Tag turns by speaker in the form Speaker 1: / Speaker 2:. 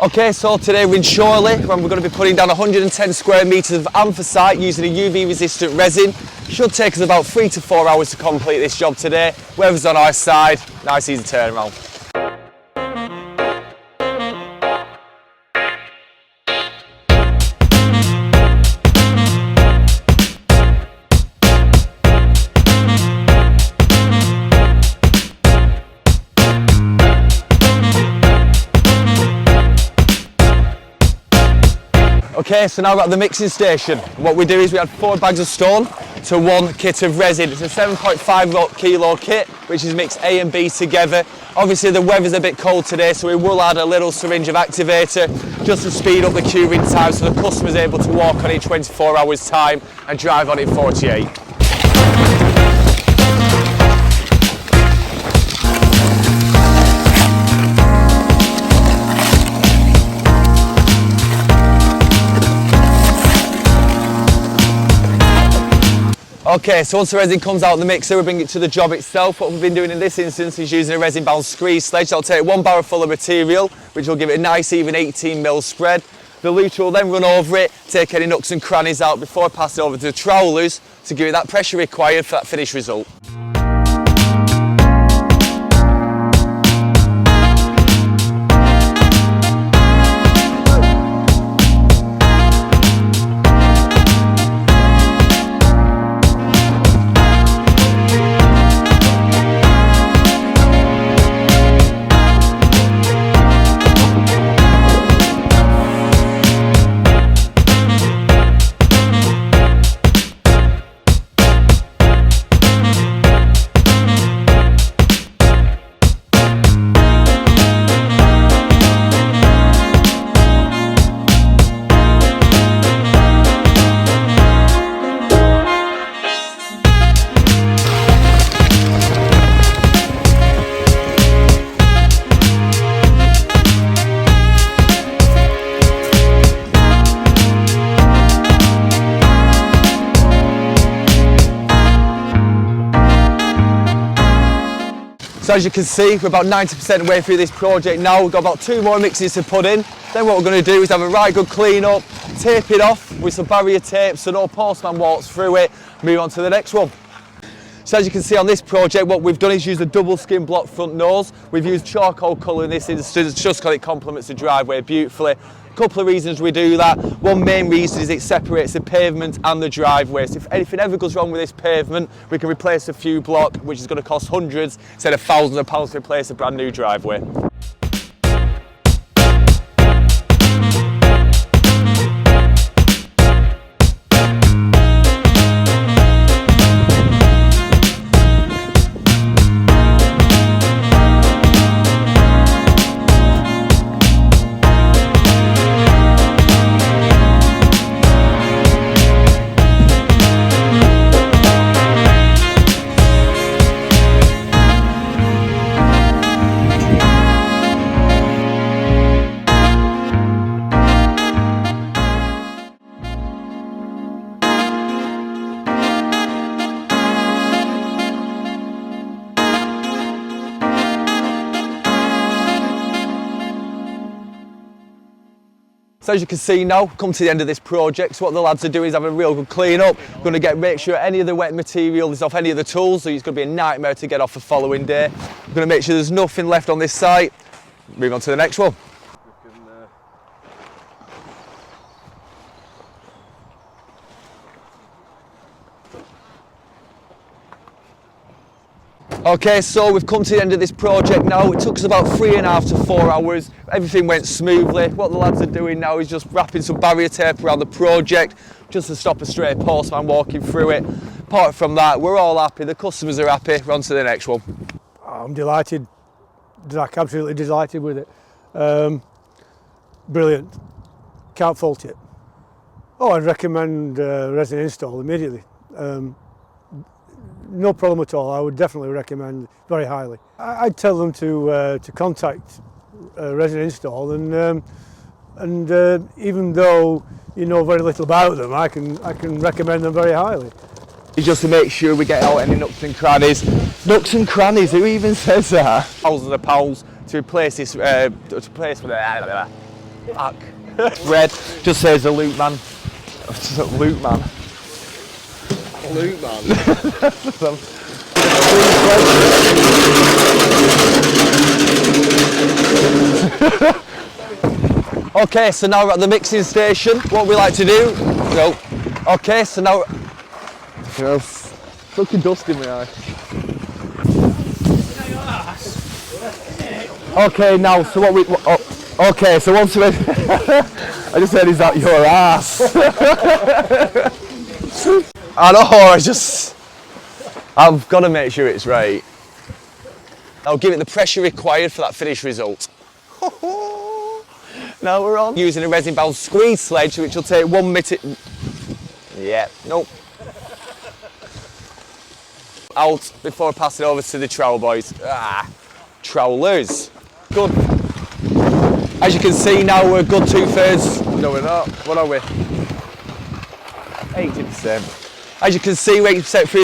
Speaker 1: Okay, so today we're in Chorley, where we're going to be putting down 110 square metres of anthracite using a UV resistant resin. Should take us about 3 to 4 hours to complete this job today. Weather's on our side, nice easy turnaround. Okay, so now we've got the mixing station. What we do is we add 4 bags of stone to 1 kit of resin. It's a 7.5 kilo kit, which is mixed A and B together. Obviously the weather's a bit cold today, so we will add a little syringe of activator just to speed up the curing time so the customer's able to walk on it in 24 hours time and drive on it in 48. Okay, so once the resin comes out of the mixer, we bring it to the job itself. What we've been doing in this instance is using a resin-bound squeeze sledge. I'll take 1 barrel full of material, which will give it a nice even 18mm spread. The looter will then run over it, take any nooks and crannies out before I pass it over to the trowelers to give it that pressure required for that finished result. So as you can see, we're about 90% way through this project now. We've got about 2 more mixes to put in. Then what we're going to do is have a right good clean up, tape it off with some barrier tape so no postman walks through it, move on to the next one. So as you can see on this project, what we've done is use a double skin block front nose. We've used charcoal colour in this instance just because it complements the driveway beautifully. A couple of reasons we do that. One main reason is it separates the pavement and the driveway. So if anything ever goes wrong with this pavement, we can replace a few block, which is going to cost hundreds instead of thousands of pounds to replace a brand new driveway. So as you can see now, come to the end of this project. So what the lads are doing is have a real good clean up. We're going to make sure any of the wet material is off any of the tools, so it's going to be a nightmare to get off the following day. We're going to make sure there's nothing left on this site. Move on to the next one. Okay, so we've come to the end of this project now. It took us about 3.5 to 4 hours. Everything went smoothly. What the lads are doing now is just wrapping some barrier tape around the project just to stop a stray postman walking through it. Apart from that, we're all happy. The customers are happy. We're on to the next one.
Speaker 2: I'm delighted, absolutely delighted with it. Brilliant. Can't fault it. Oh, I'd recommend resin install immediately. No problem at all. I would definitely recommend very highly. I'd tell them to contact Resin Install, and even though you know very little about them, I can recommend them very highly.
Speaker 1: Just to make sure we get out any nooks and crannies. Nooks and crannies, who even says that? Thousands of pounds to replace this, Fuck. Red just says the loot man. Loot man.
Speaker 3: Loot man.
Speaker 1: Okay, so now we're at the mixing station. What we like to do? No. Okay, so now. Fucking dust in my eye. Okay, now, so what we. Okay, so once we. I just said, is that your ass? I know, I've got to make sure it's right. I'll give it the pressure required for that finished result. Now we're on. Using a resin-bound squeeze sledge, which will take 1 minute. Yeah, nope. Out before I pass it over to the trowel boys. Trowelers. Good. As you can see now, we're a good 2/3. No, we're not. What are we? 80%. As you can see, we're 80% through.